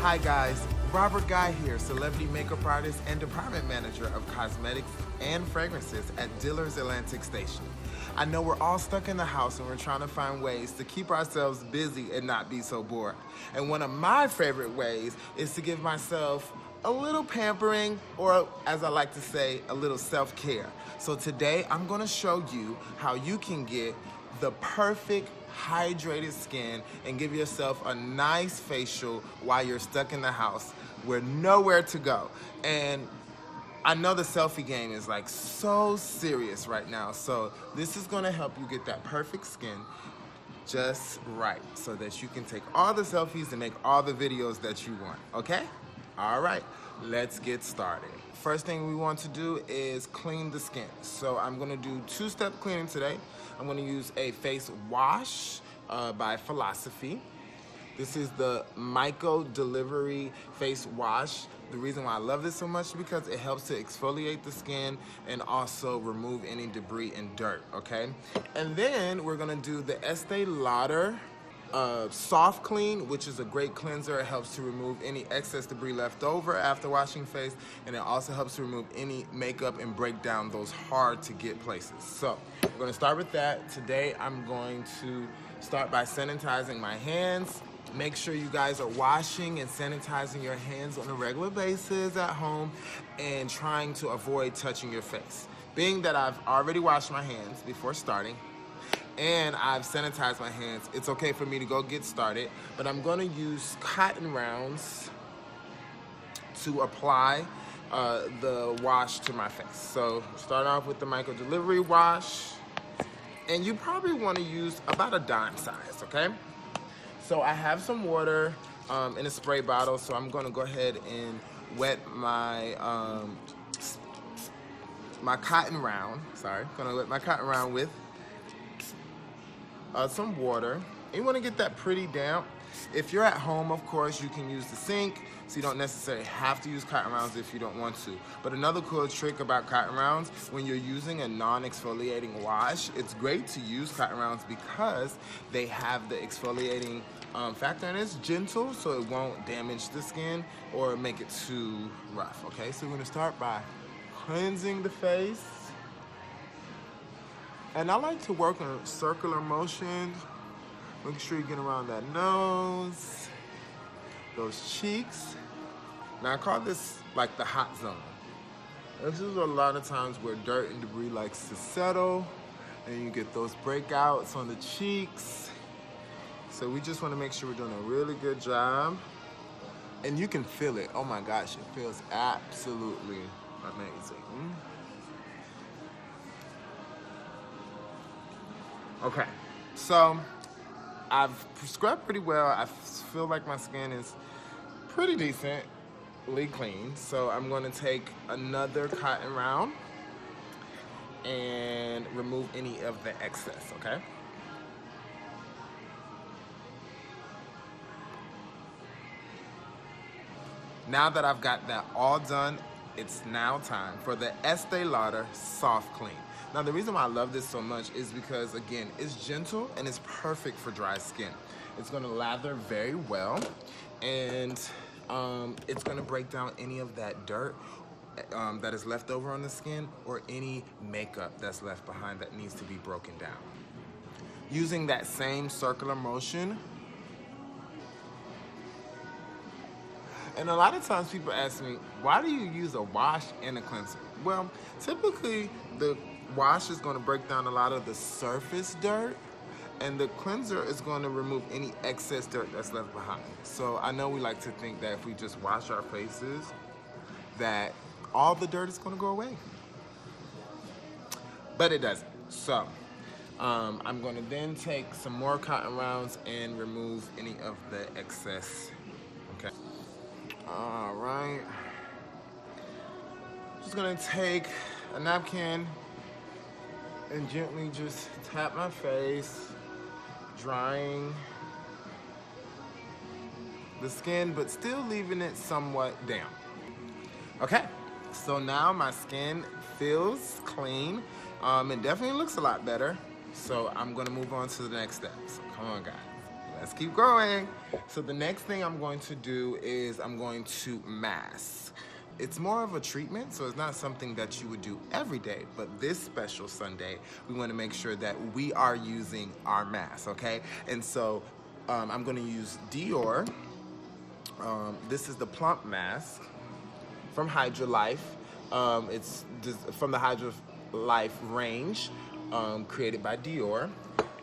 Hi guys, Robert Guy here, celebrity makeup artist and department manager of cosmetics and fragrances at Dillard's Atlantic Station. I know we're all stuck in the house and we're trying to find ways to keep ourselves busy and not be so bored. And one of my favorite ways is to give myself a little pampering, or as I like to say, a little self-care. So today I'm gonna show you how you can get the perfect hydrated skin and give yourself a nice facial while you're stuck in the house with nowhere to go. And I know the selfie game is like so serious right now, so this is gonna help you get that perfect skin just right so that you can take all the selfies and make all the videos that you want, okay? All right, let's get started. First thing we want to do is clean the skin. So I'm gonna do two-step cleaning today. I'm gonna use a face wash by Philosophy. This is the Micro Delivery Face Wash. The reason why I love this so much is because it helps to exfoliate the skin and also remove any debris and dirt, okay? And then we're gonna do the Estee Lauder Soft Clean, which is a great cleanser. It helps to remove any excess debris left over after washing face, and it also helps to remove any makeup and break down those hard to get places. So we're gonna start with that. Today I'm going to start by sanitizing my hands. Make sure you guys are washing and sanitizing your hands on a regular basis at home and trying to avoid touching your face. Being that I've already washed my hands before starting, and I've sanitized my hands, it's okay for me to go get started, but I'm gonna use cotton rounds to apply the wash to my face. So start off with the micro delivery wash, and you probably wanna use about a dime size, okay? So I have some water in a spray bottle, so I'm gonna go ahead and wet my my cotton round, gonna wet my cotton round with some water. And you want to get that pretty damp. If you're at home, of course, you can use the sink, so you don't necessarily have to use cotton rounds if you don't want to. But another cool trick about cotton rounds, when you're using a non-exfoliating wash, it's great to use cotton rounds because they have the exfoliating factor, and it's gentle, so it won't damage the skin or make it too rough, okay? So we're gonna start by cleansing the face. And I like to work in circular motion. Make sure you get around that nose, those cheeks. Now I call this like the hot zone. This is a lot of times where dirt and debris likes to settle, and you get those breakouts on the cheeks. So we just want to make sure we're doing a really good job. And you can feel it. Oh my gosh, it feels absolutely amazing. Okay, so I've scrubbed pretty well. I feel like my skin is pretty decently clean. So I'm gonna take another cotton round and remove any of the excess, okay? Now that I've got that all done, it's now time for the Estee Lauder Soft Clean. Now the reason why I love this so much is because, again, it's gentle and it's perfect for dry skin. It's gonna lather very well, and it's gonna break down any of that dirt that is left over on the skin, or any makeup that's left behind that needs to be broken down. Using that same circular motion. And a lot of times people ask me, why do you use a wash and a cleanser? Well, typically the wash is going to break down a lot of the surface dirt, and the cleanser is going to remove any excess dirt that's left behind. So I know we like to think that if we just wash our faces, that all the dirt is going to go away. But it doesn't. So I'm going to then take some more cotton rounds and remove any of the excess. Okay. All right. Just going to take a napkin and gently just tap my face, drying the skin, but still leaving it somewhat damp. Okay, so now my skin feels clean. It definitely looks a lot better. So I'm gonna move on to the next step. So come on, guys, Let's keep going. So the next thing I'm going to do is I'm going to mask. It's more of a treatment, so it's not something that you would do every day, but this special Sunday, we want to make sure that we are using our mask, okay? And so I'm going to use Dior. This is the Plump Mask from Life. It's from the Life range, created by Dior.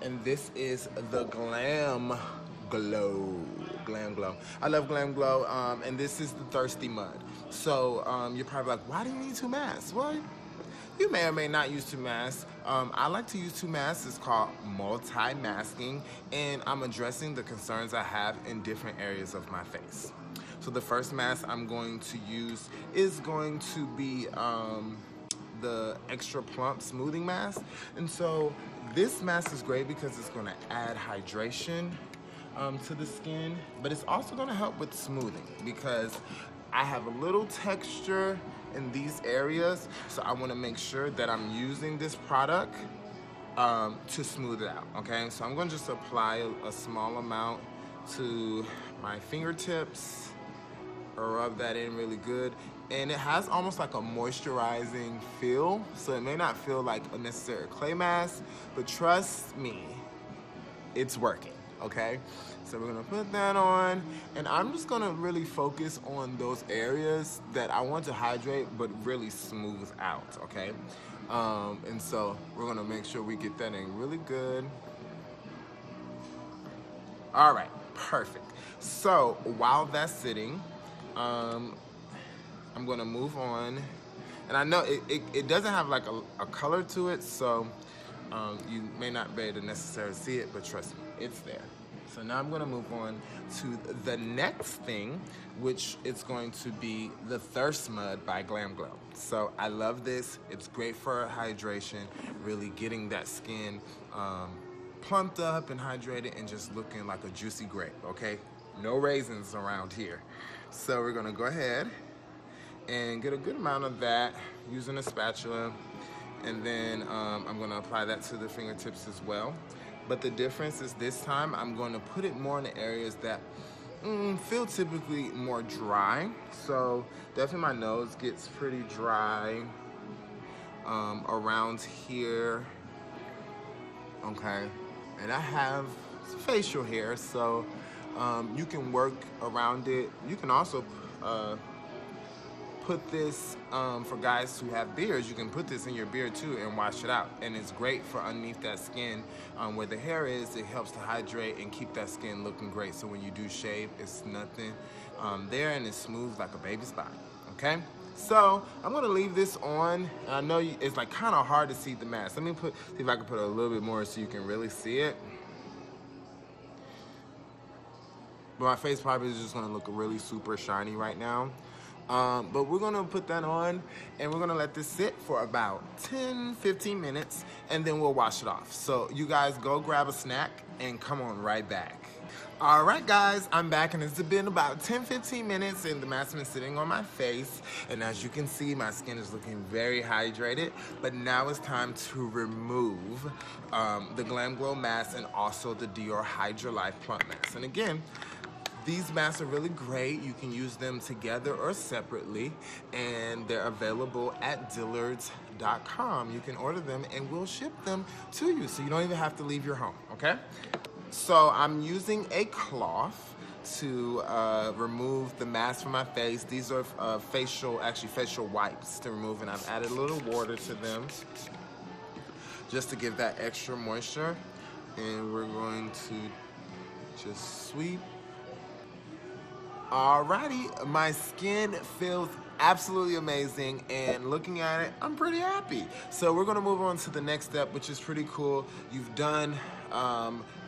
And this is the Glam Glow. Glam Glow. I love Glam Glow, and this is the Thirsty Mud. So you're probably like, why do you need 2 masks? Well, you may or may not use 2 masks. I like to use 2 masks. It's called multi-masking, and I'm addressing the concerns I have in different areas of my face. So the first mask I'm going to use is going to be the Extra Plump Smoothing Mask. And so this mask is great because it's going to add hydration to the skin, but it's also going to help with smoothing because I have a little texture in these areas, so I want to make sure that I'm using this product to smooth it out, okay? So I'm going to just apply a small amount to my fingertips, rub that in really good, and it has almost like a moisturizing feel, so it may not feel like a necessary clay mask, but trust me, it's working, okay? So we're gonna put that on, and I'm just gonna really focus on those areas that I want to hydrate but really smooth out, okay? And so we're gonna make sure we get that in really good. All right, perfect. So while that's sitting, I'm gonna move on, and I know it doesn't have like a color to it, so you may not be able to necessarily see it, but trust me, it's there. So now I'm gonna move on to the next thing, which is going to be the Thirst Mud by Glam Glow. So I love this. It's great for hydration, really getting that skin plumped up and hydrated and just looking like a juicy grape, okay? No raisins around here. So we're gonna go ahead and get a good amount of that using a spatula, and then I'm gonna apply that to the fingertips as well. But the difference is this time I'm gonna put it more in the areas that feel typically more dry. So definitely my nose gets pretty dry around here, okay? And I have facial hair, so you can work around it. You can also put this, for guys who have beards, you can put this in your beard too and wash it out. And it's great for underneath that skin where the hair is. It helps to hydrate and keep that skin looking great. So when you do shave, it's nothing there, and it's smooth like a baby's body, okay? So I'm gonna leave this on. I know it's like kind of hard to see the mask. Let me see if I can put a little bit more so you can really see it. But my face probably is just gonna look really super shiny right now. But we're gonna put that on, and we're gonna let this sit for about 10-15 minutes, and then we'll wash it off. So you guys go grab a snack and come on right back. All right, guys, I'm back, and it's been about 10-15 minutes, and the mask has been sitting on my face, and as you can see, my skin is looking very hydrated. But now it's time to remove the Glam Glow mask and also the Dior Life Plump Mask. And again, these masks are really great. You can use them together or separately, and they're available at dillards.com. You can order them and we'll ship them to you, so you don't even have to leave your home, okay? So I'm using a cloth to remove the mask from my face. These are facial wipes to remove, and I've added a little water to them just to give that extra moisture. And we're going to just sweep. Alrighty, my skin feels absolutely amazing, and looking at it, I'm pretty happy. So we're gonna move on to the next step, which is pretty cool. You've done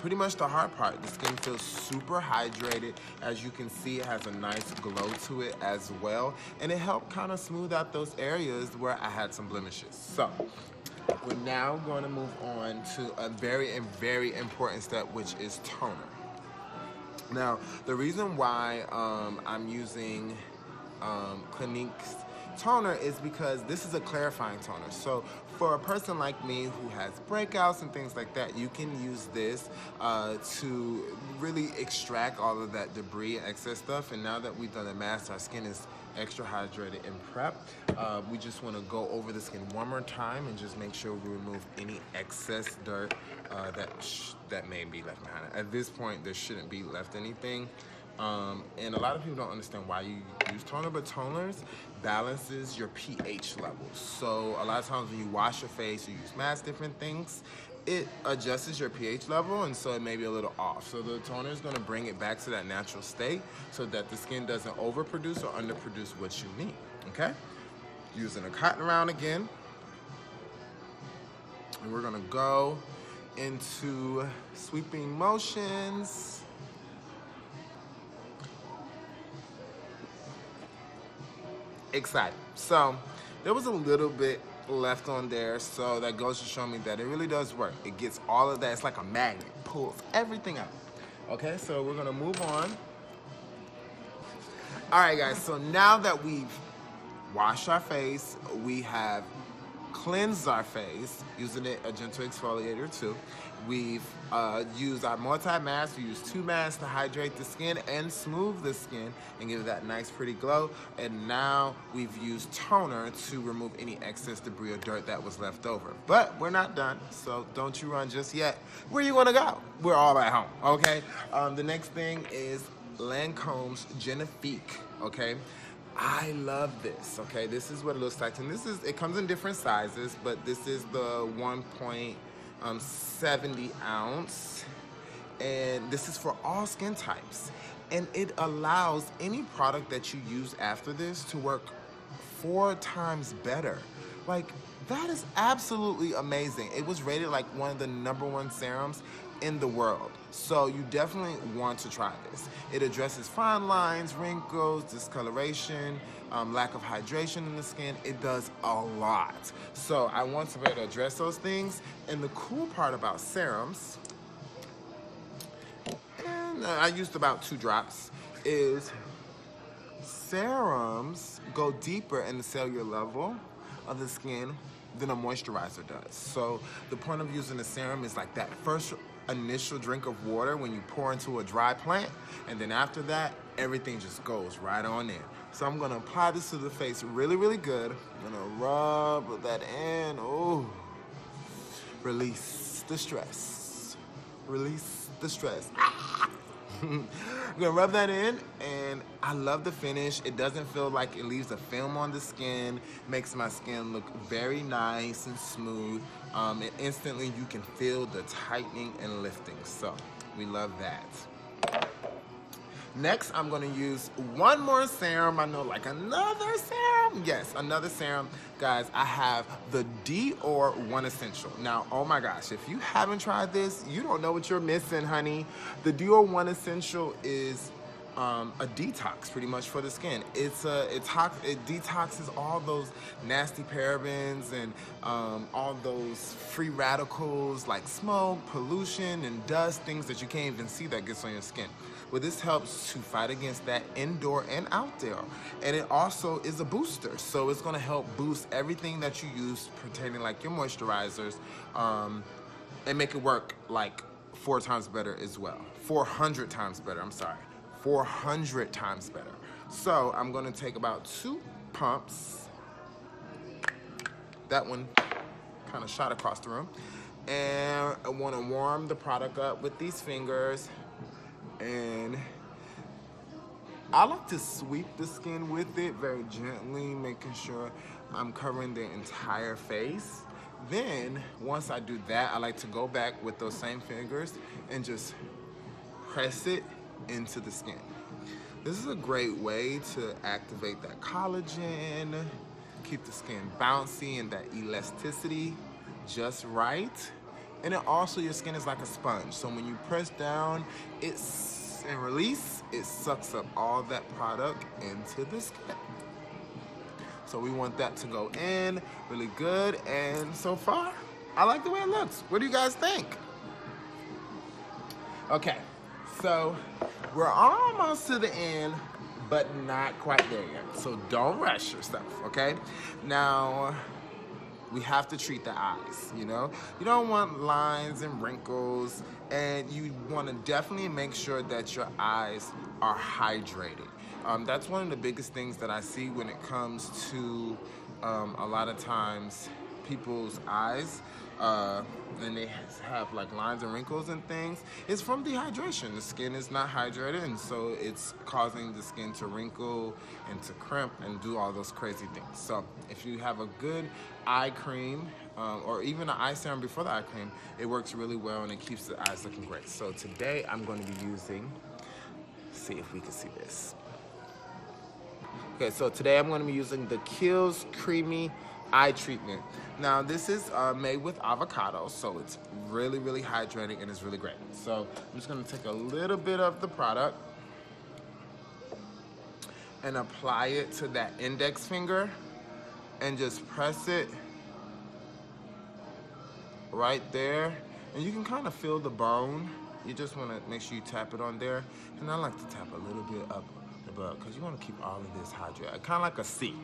pretty much the hard part. The skin feels super hydrated. As you can see, it has a nice glow to it as well, and it helped kind of smooth out those areas where I had some blemishes. So we're now going to move on to a very important step, which is toner. Now, the reason why I'm using Clinique's toner is because this is a clarifying toner. So for a person like me who has breakouts and things like that, you can use this to really extract all of that debris and excess stuff. And now that we've done a mask, our skin is extra hydrated and prepped. We just want to go over the skin one more time and just make sure we remove any excess dirt that may be left behind. At this point, there shouldn't be left anything. And a lot of people don't understand why you use toner, but toners balances your pH levels. So a lot of times when you wash your face, you use mask, different things, it adjusts your pH level, and so it may be a little off. So the toner is going to bring it back to that natural state so that the skin doesn't overproduce or underproduce what you need, okay? Using a cotton round again. And we're going to go into sweeping motions. Excited. So there was a little bit left on there, so that goes to show me that it really does work. It gets all of that. It's like a magnet, pulls everything out. Okay, so we're gonna move on. All right, guys, so now that we've washed our face, we have cleansed our face using a gentle exfoliator too. We've used our multi-mask. We use 2 masks to hydrate the skin and smooth the skin and give it that nice pretty glow. And now we've used toner to remove any excess debris or dirt that was left over. But we're not done, so don't you run just yet. Where you wanna go? We're all at home, okay? The next thing is Lancome's Genifique, okay? I love this, okay? This is what it looks like. And it comes in different sizes, but this is the 1.70 ounce. And this is for all skin types. And it allows any product that you use after this to work 4 times better. Like, that is absolutely amazing. It was rated like one of the #1 serums in the world. So you definitely want to try this. It addresses fine lines, wrinkles, discoloration, lack of hydration in the skin. It does a lot. So I want to be able to address those things. And the cool part about serums, and I used about 2 drops, is serums go deeper in the cellular level of the skin than a moisturizer does. So the point of using a serum is like that first initial drink of water when you pour into a dry plant, and then after that, everything just goes right on in. So I'm gonna apply this to the face really, really good. I'm gonna rub that in. Oh, release the stress. Release the stress. I'm gonna rub that in, and I love the finish. It doesn't feel like it leaves a film on the skin. Makes my skin look very nice and smooth. And instantly you can feel the tightening and lifting. So we love that. Next, I'm gonna use one more serum. I know, like another serum? Yes, another serum. Guys, I have the Dior One Essential. Now, oh my gosh, if you haven't tried this, you don't know what you're missing, honey. The Dior One Essential is a detox pretty much for the skin. It detoxes all those nasty parabens and all those free radicals like smoke, pollution, and dust, things that you can't even see that gets on your skin. Well, this helps to fight against that indoor and outdoor. And it also is a booster. So it's gonna help boost everything that you use pertaining like your moisturizers and make it work like 4 times better as well. 400 times better, I'm sorry. 400 times better. So I'm gonna take about 2 pumps. That one kind of shot across the room. And I wanna warm the product up with these fingers. And I like to sweep the skin with it very gently, making sure I'm covering the entire face. Then, once I do that, I like to go back with those same fingers and just press it into the skin. This is a great way to activate that collagen, keep the skin bouncy and that elasticity just right. And then also your skin is like a sponge. So when you press down and release, it sucks up all that product into the skin. So we want that to go in really good. And so far, I like the way it looks. What do you guys think? Okay, so we're almost to the end, but not quite there yet. So don't rush yourself, okay? Now, We have to treat the eyes, you know? You don't want lines and wrinkles, and you want to definitely make sure that your eyes are hydrated. That's one of the biggest things that I see when it comes to a lot of times people's eyes, and they have like lines and wrinkles and things. It's from dehydration. The skin is not hydrated, and so it's causing the skin to wrinkle and to crimp and do all those crazy things. So if you have a good eye cream, or even an eye serum before the eye cream, it works really well and it keeps the eyes looking great. So today I'm going to be using, see if we can see this. Okay, so today I'm going to be using the Kiehl's Creamy Eye Treatment. Now this is made with avocado, so it's really, really hydrating and it's really great. So I'm just going to take a little bit of the product and apply it to that index finger and just press it right there. And you can kind of feel the bone. You just want to make sure you tap it on there. And I like to tap a little bit up above because you want to keep all of this hydrated. Kind of like a C.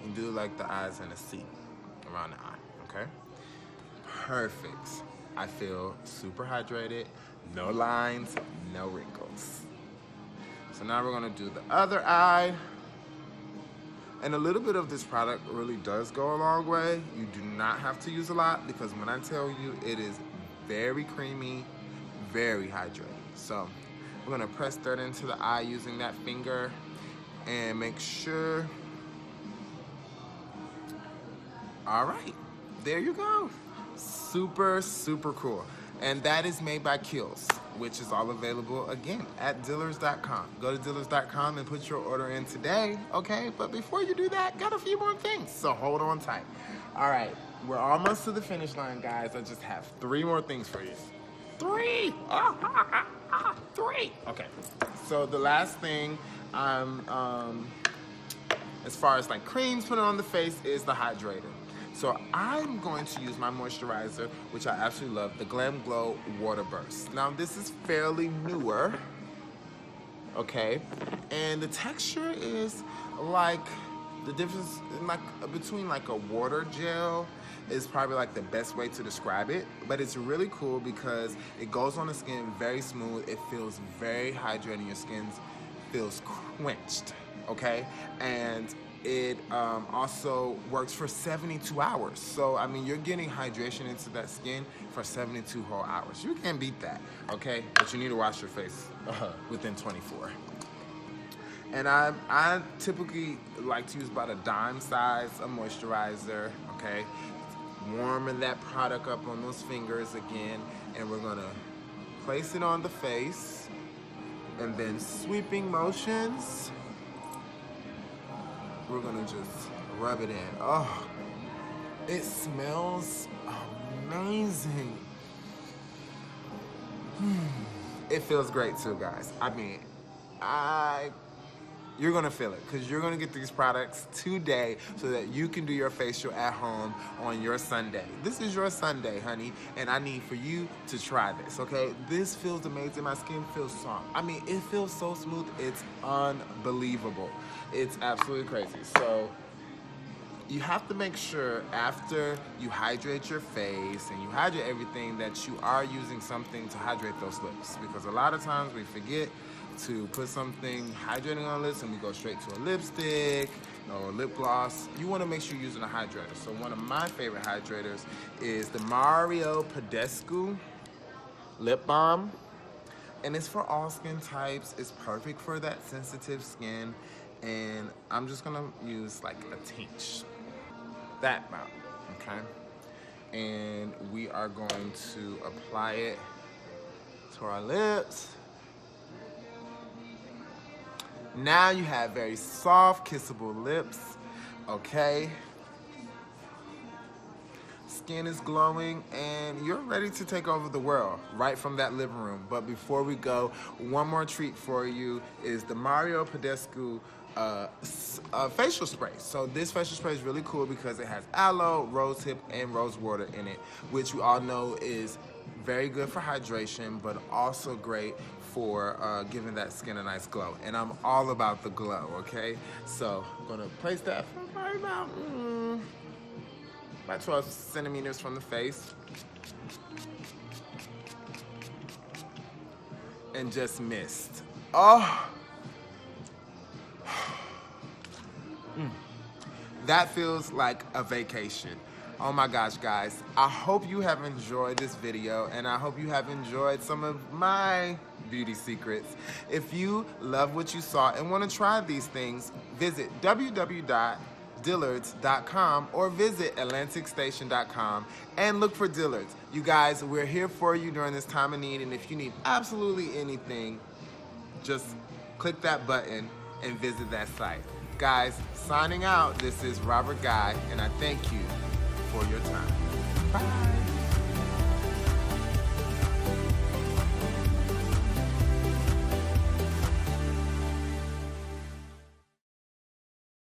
You do like the eyes and a C around the eye, okay? Perfect. I feel super hydrated, no lines, no wrinkles. So now we're gonna do the other eye. And a little bit of this product really does go a long way. You do not have to use a lot because when I tell you, it is very creamy, very hydrating. So we're gonna press that into the eye using that finger and make sure. All right, there you go. Super, super cool. And that is made by Kiehl's, which is all available, again, at dillards.com. Go to dillards.com and put your order in today, okay? But before you do that, got a few more things, so hold on tight. All right, we're almost to the finish line, guys. I just have 3 more things for you. 3! 3! Okay, so the last thing as far as like creams put on the face is the hydrator. So I'm going to use my moisturizer, which I absolutely love, the Glam Glow Water Burst. Now this is fairly newer, okay? And the texture is like, the difference like between like a water gel is probably like the best way to describe it, but it's really cool because it goes on the skin very smooth. It feels very hydrating. Your skin feels quenched, okay? And it also works for 72 hours. So, I mean, you're getting hydration into that skin for 72 whole hours. You can't beat that, okay? But you need to wash your face within 24. And I typically like to use about a dime size of moisturizer, okay? Warming that product up on those fingers again, and we're gonna place it on the face, and then sweeping motions, we're gonna just rub it in. Oh, it smells amazing. It feels great too, guys. I mean, you're gonna feel it because you're gonna get these products today so that you can do your facial at home on your Sunday. This is your Sunday, honey, and I need for you to try this, okay? This feels amazing. My skin feels soft. I mean, it feels so smooth. It's unbelievable. It's absolutely crazy. So you have to make sure after you hydrate your face and you hydrate everything that you are using something to hydrate those lips, because a lot of times we forget to put something hydrating on lips and we go straight to a lipstick or lip gloss. You want to make sure you're using a hydrator. So one of my favorite hydrators is the Badescu lip balm, and it's for all skin types. It's perfect for that sensitive skin, and I'm just gonna use like a tinge, that amount, okay? And we are going to apply it to our lips. Now you have very soft, kissable lips, okay? Skin is glowing and you're ready to take over the world right from that living room. But before we go, one more treat for you is the Badescu facial spray. So this facial spray is really cool because it has aloe, rose hip, and rose water in it, which we all know is very good for hydration, but also great for giving that skin a nice glow. And I'm all about the glow, okay? So I'm gonna place that for right about about 12 centimeters from the face. And just mist. Oh! That feels like a vacation. Oh my gosh, guys. I hope you have enjoyed this video, and I hope you have enjoyed some of my beauty secrets. If you love what you saw and want to try these things, visit www.dillards.com or visit atlanticstation.com and look for Dillards. You guys, we're here for you during this time of need, and if you need absolutely anything, just click that button and visit that site. Guys, signing out, this is Robert Guy, and I thank you for your time. Bye.